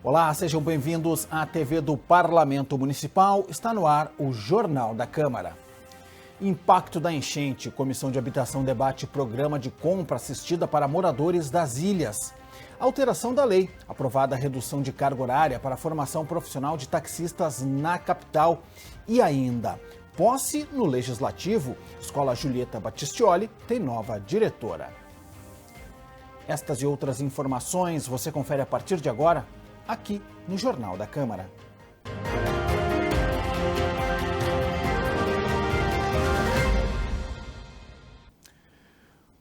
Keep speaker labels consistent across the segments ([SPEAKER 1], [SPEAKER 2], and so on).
[SPEAKER 1] Olá, sejam bem-vindos à TV do Parlamento Municipal. Está no ar o Jornal da Câmara. Impacto da enchente. Comissão de Habitação debate programa de compra assistida para moradores das ilhas. Alteração da lei. Aprovada a redução de carga horária para a formação profissional de taxistas na capital. E ainda, posse no Legislativo. Escola Julieta Battistioli tem nova diretora. Estas e outras informações você confere a partir de agora, aqui no Jornal da Câmara.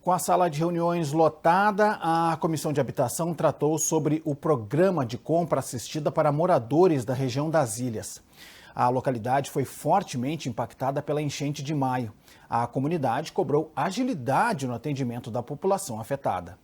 [SPEAKER 1] Com a sala de reuniões lotada, a Comissão de Habitação tratou sobre o programa de compra assistida para moradores da região das ilhas. A localidade foi fortemente impactada pela enchente de maio. A comunidade cobrou agilidade no atendimento da população afetada.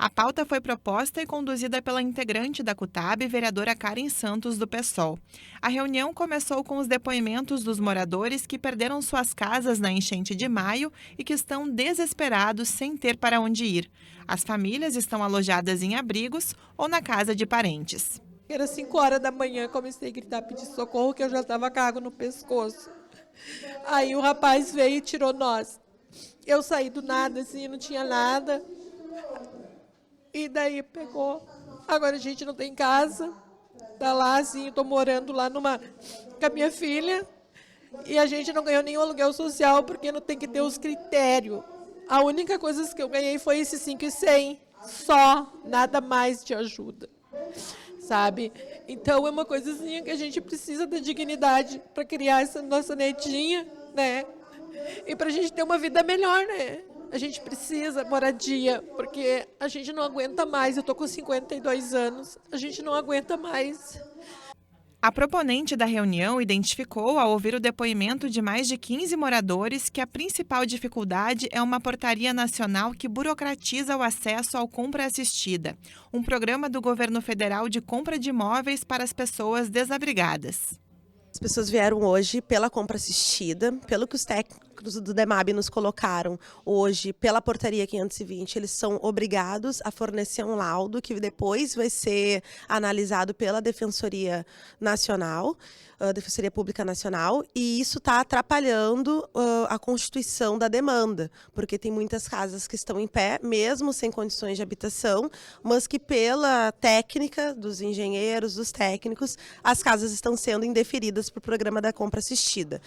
[SPEAKER 2] A pauta foi proposta e conduzida pela integrante da CUTAB, vereadora Karen Santos, do PSOL. A reunião começou com os depoimentos dos moradores que perderam suas casas na enchente de maio e que estão desesperados sem ter para onde ir. As famílias estão alojadas em abrigos ou na casa de parentes.
[SPEAKER 3] Era 5 horas da manhã, comecei a gritar, pedir socorro, que eu já estava com água no pescoço. Aí o rapaz veio e tirou nós. Eu saí do nada, assim, não tinha nada. E daí pegou. Agora a gente não tem casa. Tá lá, assim, tô morando lá com a minha filha. E a gente não ganhou nenhum aluguel social porque não tem que ter os critérios. A única coisa que eu ganhei foi esses 5.100. Só, nada mais te ajuda. Sabe? Então é uma coisinha que a gente precisa da dignidade para criar essa nossa netinha, né? E pra gente ter uma vida melhor, né? A gente precisa moradia, porque a gente não aguenta mais. Eu tô com 52 anos, a gente não aguenta mais.
[SPEAKER 2] A proponente da reunião identificou, ao ouvir o depoimento de mais de 15 moradores, que a principal dificuldade é uma portaria nacional que burocratiza o acesso ao Compra Assistida, um programa do governo federal de compra de imóveis para as pessoas desabrigadas.
[SPEAKER 4] As pessoas vieram hoje pela compra assistida, pelo que os técnicos do DEMAB nos colocaram hoje, pela portaria 520, eles são obrigados a fornecer um laudo que depois vai ser analisado pela Defensoria Nacional, Defensoria Pública Nacional, e isso está atrapalhando a constituição da demanda, porque tem muitas casas que estão em pé, mesmo sem condições de habitação, mas que pela técnica dos engenheiros, dos técnicos, as casas estão sendo indeferidas para o programa da compra assistida.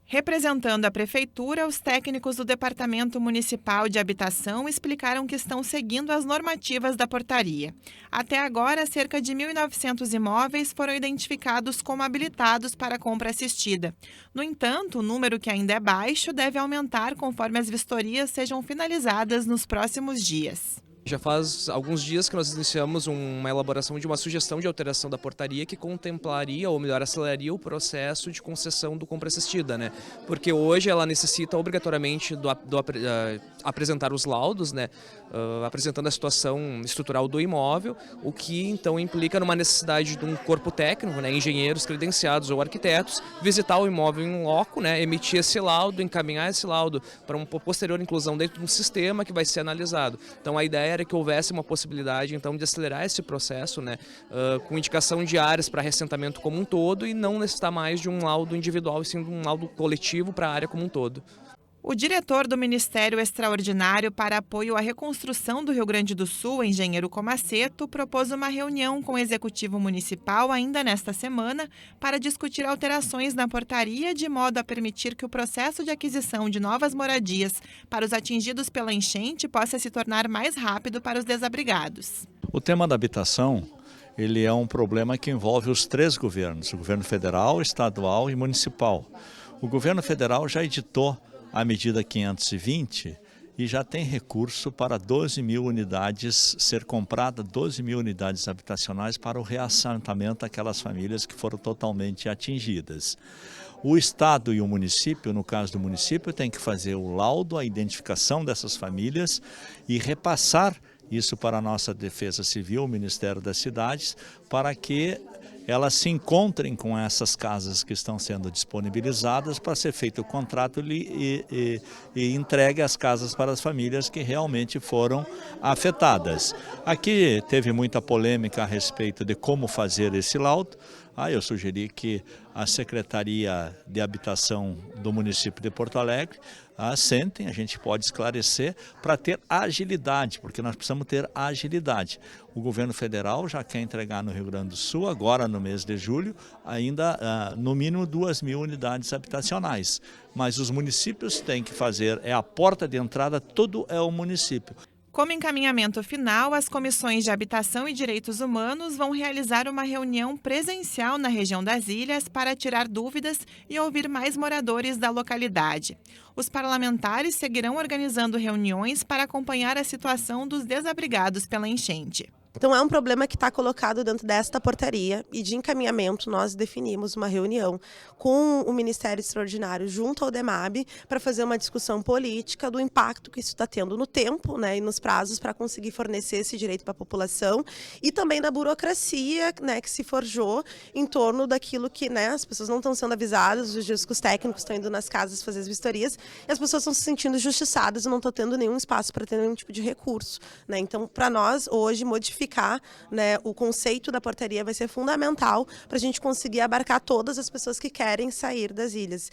[SPEAKER 2] Representando a Prefeitura, os técnicos do Departamento Municipal de Habitação explicaram que estão seguindo as normativas da portaria. Até agora, cerca de 1.900 imóveis foram identificados como habilitados para compra assistida. No entanto, o número, que ainda é baixo, deve aumentar conforme as vistorias sejam finalizadas nos próximos dias.
[SPEAKER 5] Já faz alguns dias que nós iniciamos uma elaboração de uma sugestão de alteração da portaria que contemplaria, ou melhor, aceleraria o processo de concessão do compra assistida, né? Porque hoje ela necessita obrigatoriamente apresentar os laudos, né? Apresentando a situação estrutural do imóvel, o que então implica numa necessidade de um corpo técnico, né? Engenheiros credenciados ou arquitetos, visitar o imóvel em loco, né? Emitir esse laudo, encaminhar esse laudo para uma posterior inclusão dentro de um sistema que vai ser analisado. Então a ideia era que houvesse uma possibilidade então de acelerar esse processo, né, com indicação de áreas para reassentamento como um todo e não necessitar mais de um laudo individual, e sim de um laudo coletivo para a área como um todo.
[SPEAKER 2] O diretor do Ministério Extraordinário para Apoio à Reconstrução do Rio Grande do Sul, engenheiro Comaceto, propôs uma reunião com o Executivo Municipal ainda nesta semana para discutir alterações na portaria de modo a permitir que o processo de aquisição de novas moradias para os atingidos pela enchente possa se tornar mais rápido para os desabrigados.
[SPEAKER 6] O tema da habitação, ele é um problema que envolve os 3 governos, o governo federal, estadual e municipal. O governo federal já editou a medida 520 e já tem recurso para 12.000 unidades, ser comprada 12.000 unidades habitacionais para o reassentamento daquelas famílias que foram totalmente atingidas. O Estado e o município, no caso do município, tem que fazer o laudo, a identificação dessas famílias e repassar isso para a nossa Defesa Civil, o Ministério das Cidades, para que elas se encontrem com essas casas que estão sendo disponibilizadas para ser feito o contrato e entregue as casas para as famílias que realmente foram afetadas. Aqui teve muita polêmica a respeito de como fazer esse laudo. Eu sugeri que a Secretaria de Habitação do município de Porto Alegre sentem, a gente pode esclarecer para ter agilidade, porque nós precisamos ter agilidade. O governo federal já quer entregar no Rio Grande do Sul, agora no mês de julho, ainda no mínimo 2.000 unidades habitacionais. Mas os municípios têm que fazer, a porta de entrada, tudo é o município.
[SPEAKER 2] Como encaminhamento final, as comissões de Habitação e Direitos Humanos vão realizar uma reunião presencial na região das ilhas para tirar dúvidas e ouvir mais moradores da localidade. Os parlamentares seguirão organizando reuniões para acompanhar a situação dos desabrigados pela enchente.
[SPEAKER 4] Então é um problema que está colocado dentro desta portaria e de encaminhamento nós definimos uma reunião com o Ministério Extraordinário junto ao DEMAB para fazer uma discussão política do impacto que isso está tendo no tempo, né, e nos prazos para conseguir fornecer esse direito para a população e também da burocracia, né, que se forjou em torno daquilo que, né, as pessoas não estão sendo avisadas, os dias que os técnicos estão indo nas casas fazer as vistorias e as pessoas estão se sentindo injustiçadas e não estão tendo nenhum espaço para ter nenhum tipo de recurso, né? Então, para nós, hoje, modificar, né, o conceito da portaria vai ser fundamental para a gente conseguir abarcar todas as pessoas que querem sair das ilhas.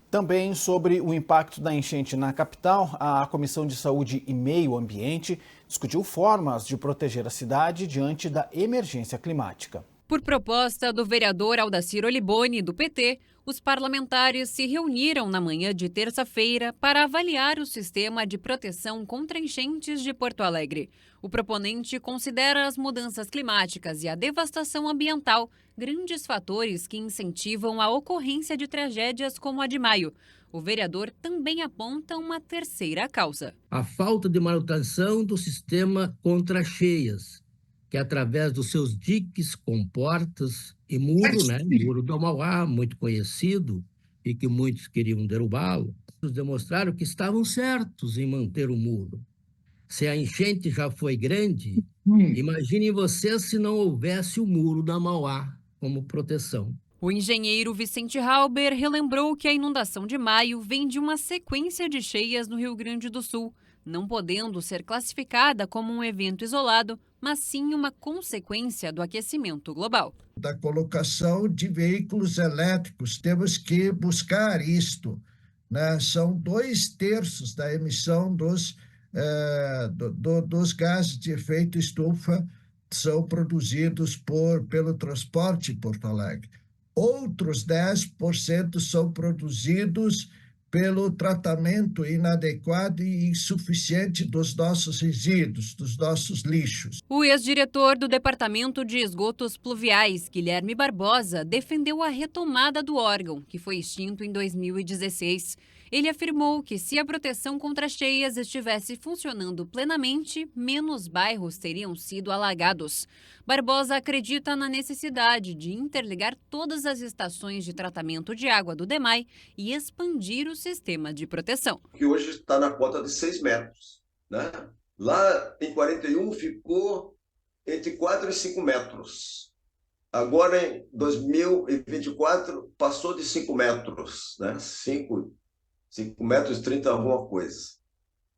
[SPEAKER 1] Também sobre o impacto da enchente na capital, a Comissão de Saúde e Meio Ambiente discutiu formas de proteger a cidade diante da emergência climática.
[SPEAKER 7] Por proposta do vereador Aldacir Oliboni, do PT, os parlamentares se reuniram na manhã de terça-feira para avaliar o sistema de proteção contra enchentes de Porto Alegre. O proponente considera as mudanças climáticas e a devastação ambiental grandes fatores que incentivam a ocorrência de tragédias como a de maio. O vereador também aponta uma terceira causa:
[SPEAKER 8] a falta de manutenção do sistema contra cheias, que através dos seus diques, comportas e muro, né, muro do Mauá, muito conhecido e que muitos queriam derrubá-lo, demonstraram que estavam certos em manter o muro. Se a enchente já foi grande, imaginem vocês se não houvesse o muro da Mauá como proteção.
[SPEAKER 7] O engenheiro Vicente Halber relembrou que a inundação de maio vem de uma sequência de cheias no Rio Grande do Sul, não podendo ser classificada como um evento isolado, mas sim uma consequência do aquecimento global.
[SPEAKER 9] Da colocação de veículos elétricos, temos que buscar isto, né? São 2/3 da emissão dos gases de efeito estufa são produzidos pelo transporte em Porto Alegre. Outros 10% são produzidos pelo tratamento inadequado e insuficiente dos nossos resíduos, dos nossos lixos.
[SPEAKER 7] O ex-diretor do Departamento de Esgotos Pluviais, Guilherme Barbosa, defendeu a retomada do órgão, que foi extinto em 2016. Ele afirmou que se a proteção contra cheias estivesse funcionando plenamente, menos bairros teriam sido alagados. Barbosa acredita na necessidade de interligar todas as estações de tratamento de água do DEMAI e expandir o sistema de proteção.
[SPEAKER 10] Que hoje está na cota de 6 metros. Né? Lá em 41 ficou entre 4 e 5 metros. Agora em 2024 passou de 5 metros. Né? 5 metros e 30 alguma coisa.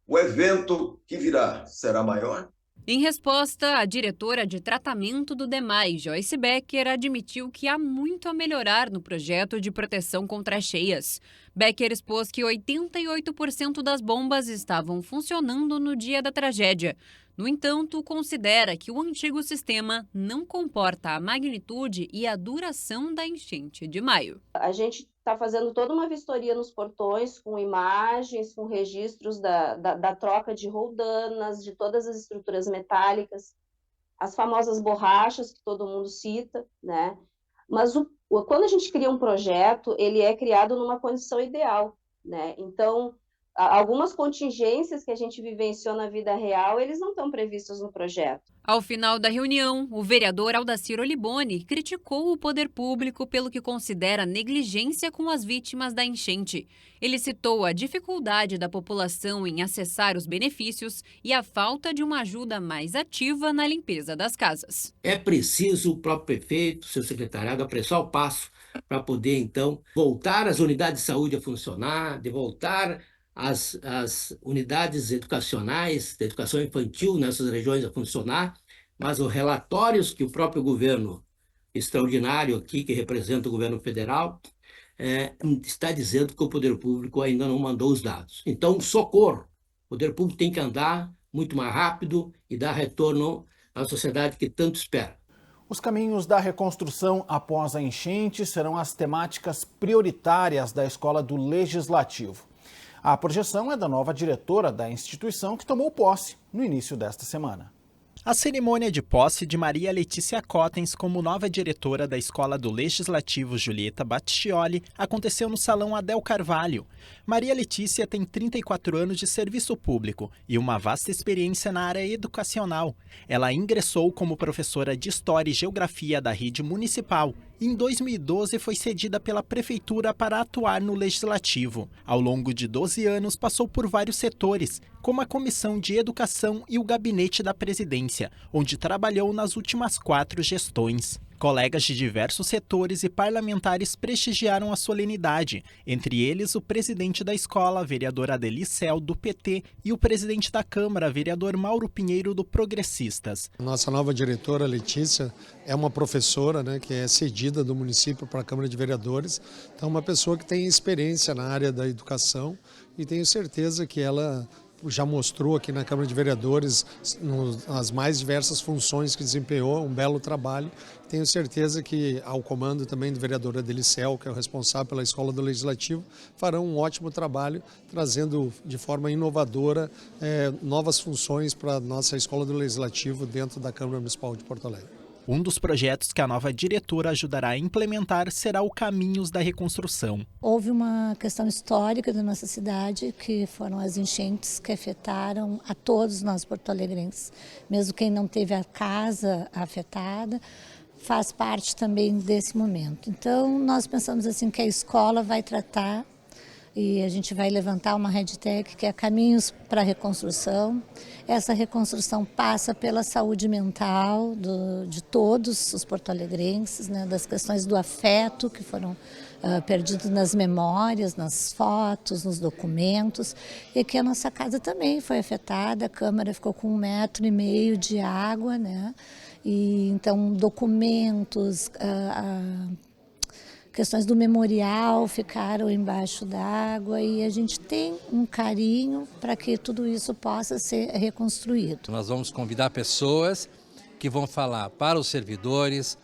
[SPEAKER 10] O evento que virá será maior?
[SPEAKER 7] Em resposta, a diretora de tratamento do DEMAI, Joyce Becker, admitiu que há muito a melhorar no projeto de proteção contra cheias. Becker expôs que 88% das bombas estavam funcionando no dia da tragédia. No entanto, considera que o antigo sistema não comporta a magnitude e a duração da enchente de maio.
[SPEAKER 11] A gente está fazendo toda uma vistoria nos portões, com imagens, com registros da troca de roldanas, de todas as estruturas metálicas, as famosas borrachas que todo mundo cita, né? Mas quando a gente cria um projeto, ele é criado numa condição ideal, né? Então, algumas contingências que a gente vivenciou na vida real, eles não estão previstos no projeto.
[SPEAKER 7] Ao final da reunião, o vereador Aldacir Oliboni criticou o poder público pelo que considera negligência com as vítimas da enchente. Ele citou a dificuldade da população em acessar os benefícios e a falta de uma ajuda mais ativa na limpeza das casas.
[SPEAKER 8] É preciso o próprio prefeito, seu secretariado, apressar o passo para poder, então, voltar as unidades de saúde a funcionar, de voltar as unidades educacionais, da educação infantil nessas regiões a funcionar, mas os relatórios que o próprio governo extraordinário aqui, que representa o governo federal, está dizendo que o poder público ainda não mandou os dados. Então, socorro! O poder público tem que andar muito mais rápido e dar retorno à sociedade que tanto espera.
[SPEAKER 1] Os caminhos da reconstrução após a enchente serão as temáticas prioritárias da Escola do Legislativo. A projeção é da nova diretora da instituição, que tomou posse no início desta semana.
[SPEAKER 12] A cerimônia de posse de Maria Letícia Cottens como nova diretora da Escola do Legislativo Julieta Battioli aconteceu no Salão Adel Carvalho. Maria Letícia tem 34 anos de serviço público e uma vasta experiência na área educacional. Ela ingressou como professora de História e Geografia da rede municipal e em 2012 foi cedida pela Prefeitura para atuar no Legislativo. Ao longo de 12 anos passou por vários setores, como a Comissão de Educação e o Gabinete da Presidência, onde trabalhou nas últimas 4 gestões. Colegas de diversos setores e parlamentares prestigiaram a solenidade, entre eles o presidente da escola, vereador Adelicel, do PT, e o presidente da Câmara, vereador Mauro Pinheiro, do Progressistas.
[SPEAKER 13] Nossa nova diretora, Letícia, é uma professora, que é cedida do município para a Câmara de Vereadores, então uma pessoa que tem experiência na área da educação e tenho certeza que ela já mostrou aqui na Câmara de Vereadores as mais diversas funções que desempenhou, um belo trabalho. Tenho certeza que ao comando também do vereador Adelicel, que é o responsável pela Escola do Legislativo, farão um ótimo trabalho, trazendo de forma inovadora novas funções para a nossa Escola do Legislativo dentro da Câmara Municipal de Porto Alegre.
[SPEAKER 12] Um dos projetos que a nova diretora ajudará a implementar será o Caminhos da Reconstrução.
[SPEAKER 14] Houve uma questão histórica da nossa cidade, que foram as enchentes que afetaram a todos nós porto-alegrenses. Mesmo quem não teve a casa afetada, faz parte também desse momento. Então, nós pensamos assim que a escola vai tratar e a gente vai levantar uma hashtag que é Caminhos para a Reconstrução. Essa reconstrução passa pela saúde mental de todos os porto-alegrenses, das questões do afeto que foram perdidos nas memórias, nas fotos, nos documentos, e que a nossa casa também foi afetada. A Câmara ficou com 1,5 metro de água, e então documentos, questões do memorial ficaram embaixo d'água e a gente tem um carinho para que tudo isso possa ser reconstruído.
[SPEAKER 15] Nós vamos convidar pessoas que vão falar para os servidores,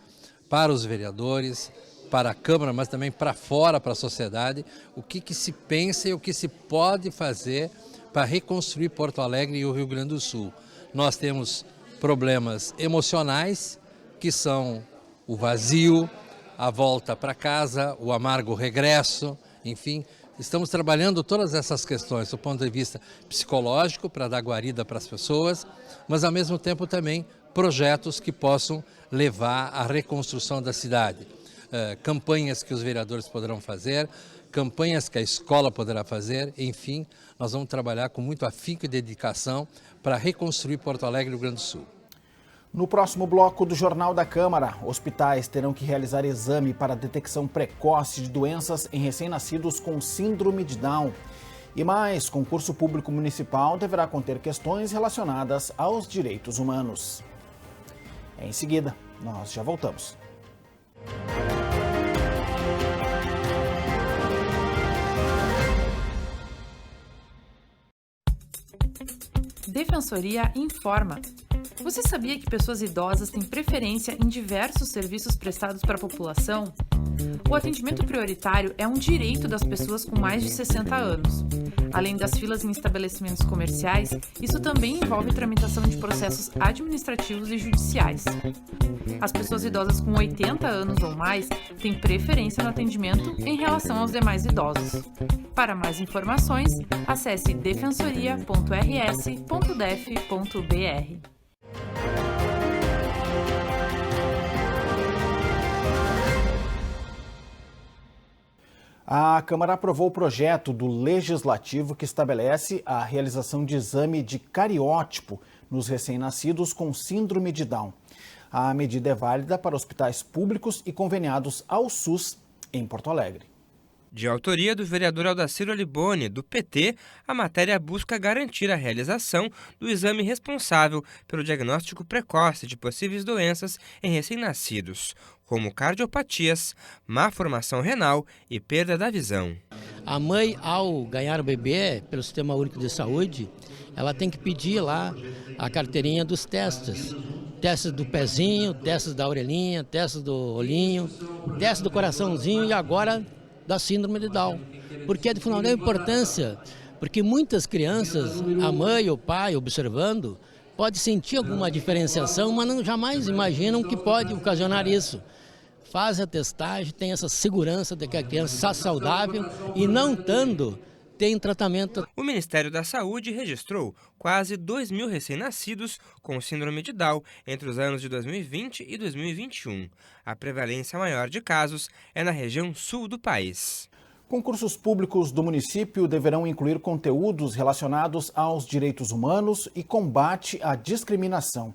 [SPEAKER 15] para os vereadores, para a Câmara, mas também para fora, para a sociedade, o que se pensa e o que se pode fazer para reconstruir Porto Alegre e o Rio Grande do Sul. Nós temos problemas emocionais, que são o vazio, a volta para casa, o amargo regresso, enfim, estamos trabalhando todas essas questões do ponto de vista psicológico para dar guarida para as pessoas, mas ao mesmo tempo também projetos que possam levar à reconstrução da cidade. Campanhas que os vereadores poderão fazer, campanhas que a escola poderá fazer, enfim, nós vamos trabalhar com muito afinco e dedicação para reconstruir Porto Alegre e Rio Grande do Sul.
[SPEAKER 1] No próximo bloco do Jornal da Câmara, hospitais terão que realizar exame para detecção precoce de doenças em recém-nascidos com síndrome de Down. E mais, concurso público municipal deverá conter questões relacionadas aos direitos humanos. Em seguida, nós já voltamos.
[SPEAKER 16] Defensoria informa. Você sabia que pessoas idosas têm preferência em diversos serviços prestados para a população? O atendimento prioritário é um direito das pessoas com mais de 60 anos. Além das filas em estabelecimentos comerciais, isso também envolve tramitação de processos administrativos e judiciais. As pessoas idosas com 80 anos ou mais têm preferência no atendimento em relação aos demais idosos. Para mais informações, acesse defensoria.rs.def.br.
[SPEAKER 1] A Câmara aprovou o projeto do Legislativo que estabelece a realização de exame de cariótipo nos recém-nascidos com síndrome de Down. A medida é válida para hospitais públicos e conveniados ao SUS em Porto Alegre.
[SPEAKER 17] De autoria do vereador Aldaciro Liboni, do PT, a matéria busca garantir a realização do exame responsável pelo diagnóstico precoce de possíveis doenças em recém-nascidos, como cardiopatias, má formação renal e perda da visão.
[SPEAKER 18] A mãe, ao ganhar o bebê pelo Sistema Único de Saúde, ela tem que pedir lá a carteirinha dos testes. Testes do pezinho, testes da orelhinha, testes do olhinho, testes do coraçãozinho e agora da síndrome de Down. Porque é de fundamental importância, porque muitas crianças, a mãe ou o pai observando, pode sentir alguma diferenciação, mas não, jamais imaginam que pode ocasionar isso. Faz a testagem, tem essa segurança de que a criança está saudável e não estando, tem tratamento.
[SPEAKER 17] O Ministério da Saúde registrou quase 2.000 recém-nascidos com síndrome de Down entre os anos de 2020 e 2021. A prevalência maior de casos é na região sul do país.
[SPEAKER 1] Concursos públicos do município deverão incluir conteúdos relacionados aos direitos humanos e combate à discriminação.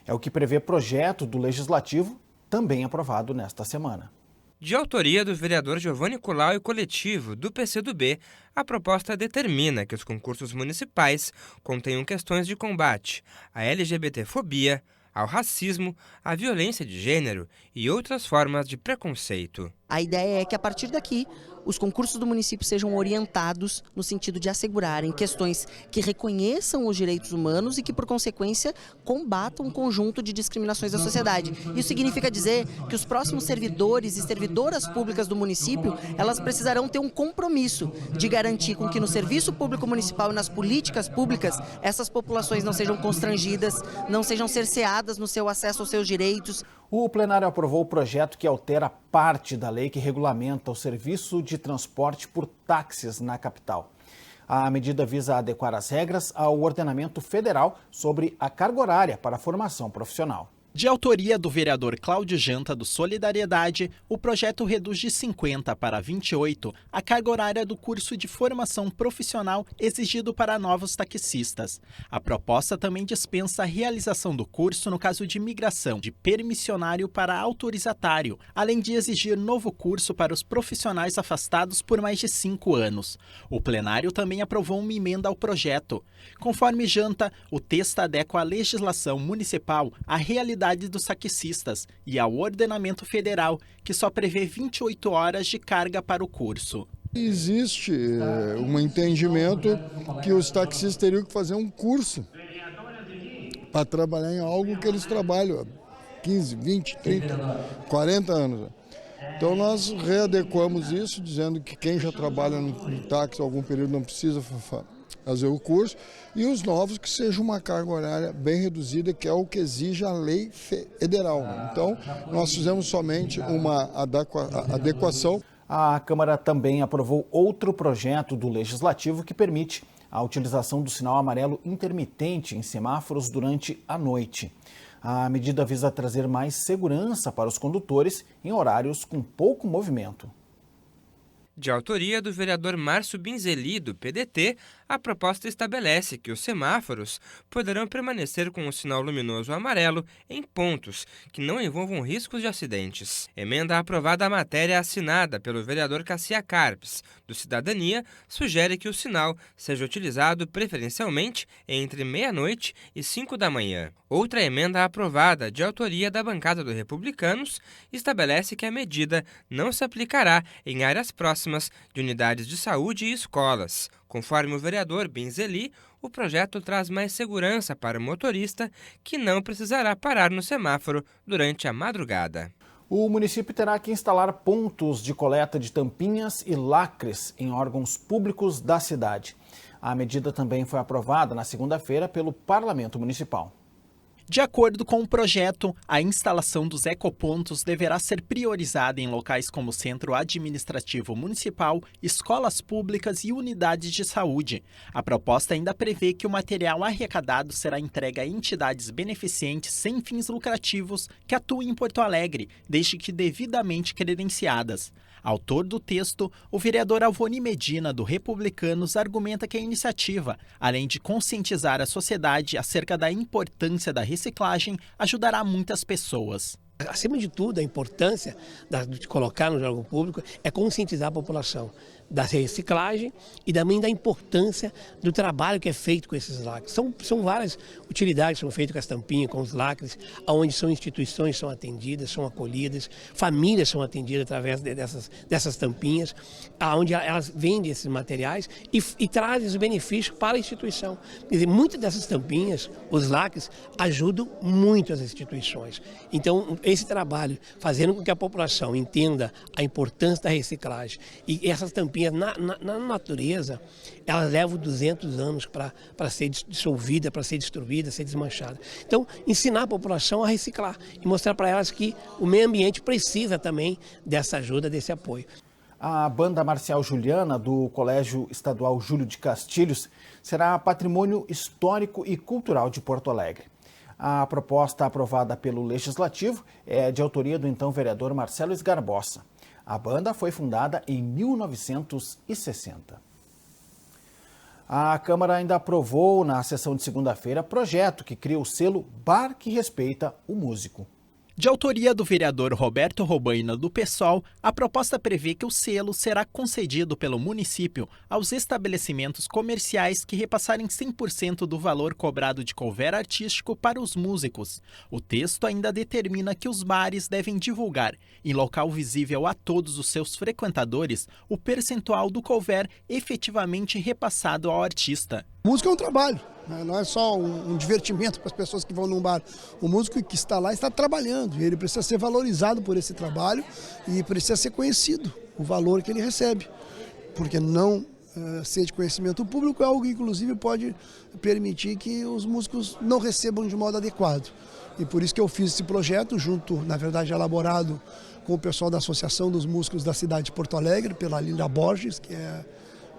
[SPEAKER 1] É o que prevê projeto do Legislativo, também aprovado nesta semana.
[SPEAKER 17] De autoria do vereador Giovanni Colau e coletivo do PCdoB, a proposta determina que os concursos municipais contenham questões de combate à LGBTfobia, ao racismo, à violência de gênero e outras formas de preconceito.
[SPEAKER 19] A ideia é que, a partir daqui, os concursos do município sejam orientados no sentido de assegurarem questões que reconheçam os direitos humanos e que, por consequência, combatam um conjunto de discriminações da sociedade. Isso significa dizer que os próximos servidores e servidoras públicas do município, elas precisarão ter um compromisso de garantir com que no serviço público municipal e nas políticas públicas, essas populações não sejam constrangidas, não sejam cerceadas no seu acesso aos seus direitos.
[SPEAKER 1] O plenário aprovou o projeto que altera parte da lei que regulamenta o serviço de transporte por táxis na capital. A medida visa adequar as regras ao ordenamento federal sobre a carga horária para a formação profissional.
[SPEAKER 12] De autoria do vereador Cláudio Janta, do Solidariedade, o projeto reduz de 50 para 28 a carga horária do curso de formação profissional exigido para novos taxistas. A proposta também dispensa a realização do curso no caso de migração de permissionário para autorizatário, além de exigir novo curso para os profissionais afastados por mais de 5 anos. O plenário também aprovou uma emenda ao projeto. Conforme Janta, o texto adequa a legislação municipal à realidade dos taxistas e ao ordenamento federal, que só prevê 28 horas de carga para o curso.
[SPEAKER 20] Existe um entendimento que os taxistas teriam que fazer um curso para trabalhar em algo que eles trabalham há 15, 20, 30, 40 anos. Então nós readequamos isso, dizendo que quem já trabalha no táxi há algum período não precisa fazer o curso, e os novos que seja uma carga horária bem reduzida, que é o que exige a lei federal. Então, nós fizemos somente uma adequação.
[SPEAKER 1] A Câmara também aprovou outro projeto do Legislativo que permite a utilização do sinal amarelo intermitente em semáforos durante a noite. A medida visa trazer mais segurança para os condutores em horários com pouco movimento.
[SPEAKER 17] De autoria do vereador Márcio Binzeli, do PDT, a proposta estabelece que os semáforos poderão permanecer com o sinal luminoso amarelo em pontos que não envolvam riscos de acidentes. Emenda aprovada à matéria assinada pelo vereador Cassia Carpes, do Cidadania, sugere que o sinal seja utilizado preferencialmente entre meia-noite e 5 da manhã. Outra emenda aprovada, de autoria da bancada do Republicanos, estabelece que a medida não se aplicará em áreas próximas de unidades de saúde e escolas. Conforme o vereador Binzeli, o projeto traz mais segurança para o motorista, que não precisará parar no semáforo durante a madrugada.
[SPEAKER 1] O município terá que instalar pontos de coleta de tampinhas e lacres em órgãos públicos da cidade. A medida também foi aprovada na segunda-feira pelo Parlamento Municipal.
[SPEAKER 12] De acordo com o projeto, a instalação dos ecopontos deverá ser priorizada em locais como Centro Administrativo Municipal, escolas públicas e unidades de saúde. A proposta ainda prevê que o material arrecadado será entregue a entidades beneficentes sem fins lucrativos que atuem em Porto Alegre, desde que devidamente credenciadas. Autor do texto, o vereador Alvoni Medina, do Republicanos, argumenta que a iniciativa, além de conscientizar a sociedade acerca da importância da reciclagem, ajudará muitas pessoas.
[SPEAKER 21] Acima de tudo, a importância de colocar no jogo público é conscientizar a população da reciclagem e também da importância do trabalho que é feito com esses lacres. São várias utilidades que são feitas com as tampinhas, com os lacres, onde são instituições são atendidas, são acolhidas, famílias são atendidas através dessas tampinhas, onde elas vendem esses materiais e trazem os benefícios para a instituição. Quer dizer, muitas dessas tampinhas, os lacres, ajudam muito as instituições. Então, esse trabalho, fazendo com que a população entenda a importância da reciclagem e essas tampinhas na natureza, elas levam 200 anos para ser dissolvida, para ser destruída, ser desmanchada. Então, ensinar a população a reciclar e mostrar para elas que o meio ambiente precisa também dessa ajuda, desse apoio.
[SPEAKER 1] A banda marcial Juliana, do Colégio Estadual Júlio de Castilhos, será patrimônio histórico e cultural de Porto Alegre. A proposta aprovada pelo Legislativo é de autoria do então vereador Marcelo Esgarbosa. A banda foi fundada em 1960. A Câmara ainda aprovou na sessão de segunda-feira projeto que cria o selo Bar que Respeita o Músico.
[SPEAKER 12] De autoria do vereador Roberto Robaina, do PSOL, a proposta prevê que o selo será concedido pelo município aos estabelecimentos comerciais que repassarem 100% do valor cobrado de couvert artístico para os músicos. O texto ainda determina que os bares devem divulgar, em local visível a todos os seus frequentadores, o percentual do couvert efetivamente repassado ao artista.
[SPEAKER 22] Música é um trabalho, né? Não é só um divertimento para as pessoas que vão num bar. O músico que está lá está trabalhando e ele precisa ser valorizado por esse trabalho e precisa ser conhecido o valor que ele recebe, porque não ser de conhecimento público é algo que inclusive pode permitir que os músicos não recebam de modo adequado. E por isso que eu fiz esse projeto junto, na verdade, elaborado com o pessoal da Associação dos Músicos da cidade de Porto Alegre, pela Linda Borges, que é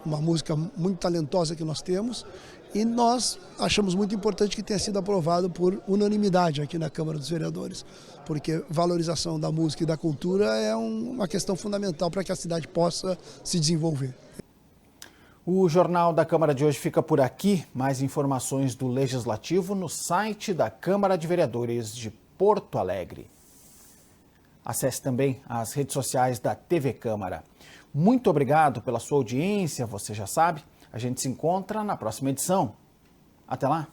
[SPEAKER 22] uma música muito talentosa que nós temos, e nós achamos muito importante que tenha sido aprovado por unanimidade aqui na Câmara dos Vereadores, porque valorização da música e da cultura é uma questão fundamental para que a cidade possa se desenvolver.
[SPEAKER 1] O Jornal da Câmara de hoje fica por aqui. Mais informações do Legislativo no site da Câmara de Vereadores de Porto Alegre. Acesse também as redes sociais da TV Câmara. Muito obrigado pela sua audiência, você já sabe. A gente se encontra na próxima edição. Até lá!